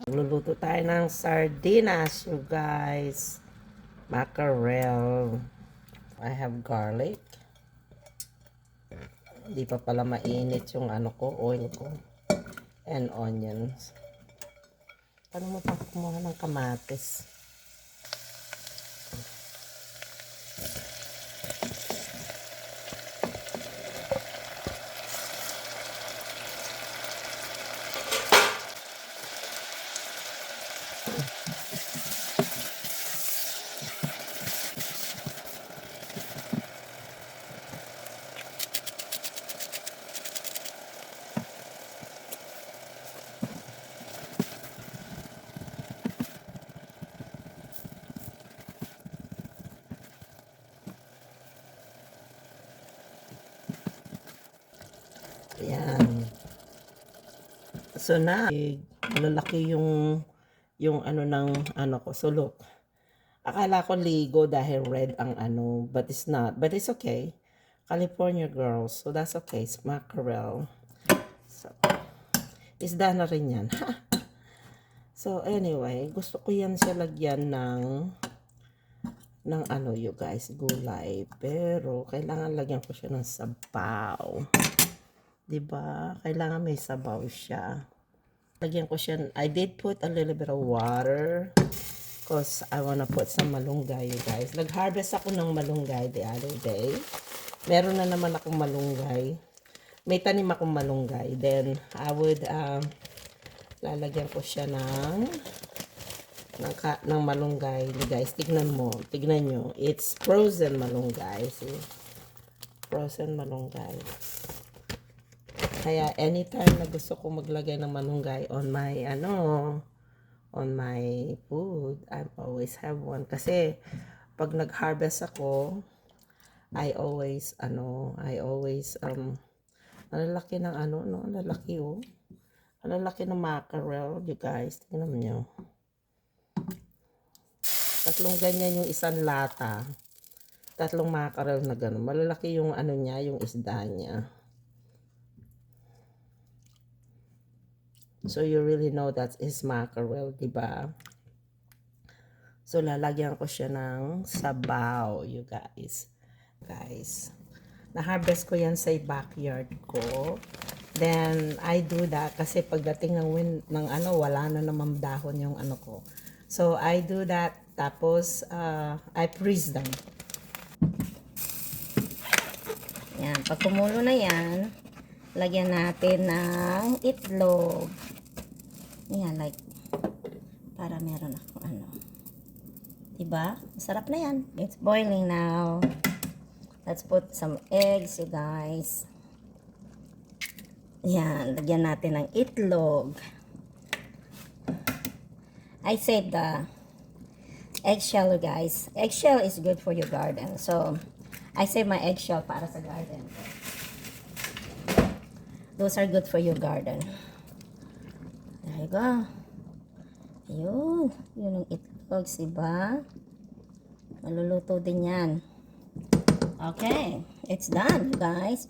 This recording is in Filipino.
Luluto tayo ng sardinas, you guys. Mackerel. I have garlic. Hindi pa pala mainit yung oil ko. And onions. Paano mo pa kumuha ng kamatis? Ayan. So na, malalaki yung ko. So look, akala ko ligo dahil red ang but it's not. But it's okay. California girls, so that's okay. It's mackerel. So, isda na rin yan. So anyway, gusto ko yan siya lagyan ng you guys, gulay. Pero kailangan lagyan ko siya ng sabaw. 'Di ba? Kailangan may sabaw siya. Lagyan ko siya. I did put a little bit of water because I wanna put some malunggay, you guys. Nag-harvest ako ng malunggay the other day. Meron na naman akong malunggay. May tanim akong malunggay. Then I would lalagyan ko siya ng malunggay, you guys. Tignan nyo. It's frozen malunggay. See? Frozen malunggay. Kaya anytime na gusto ko maglagay ng malunggay on my food, I always have one. Kasi pag nag-harvest ako, I always lalaki ng lalaki lalaki ng mackerel, you guys. Tingnan nyo. Tatlong ganyan yung isang lata. Tatlong mackerel na gano'n. Malalaki yung niya, yung isda niya. So you really know that is mackerel, diba? So lalagyan ko siya ng sabaw, you guys. Na-harvest ko yan sa backyard ko. Then I do that kasi pagdating ng wala na naman dahon yung ko. So I do that, tapos I freeze them. Yan, pag kumulo na yan, lagyan natin ng itlog. Yan, like, para meron ako diba? Masarap na yan. It's boiling now. Let's put some eggs, you guys. Yan, lagyan natin ng itlog. I saved the eggshell, you guys. Eggshell is good for your garden. So, I saved my eggshell para sa garden. Those are good for your garden. There you go. Ayun. Yun ang itlog, diba? Maluluto din yan. Okay. It's done, guys.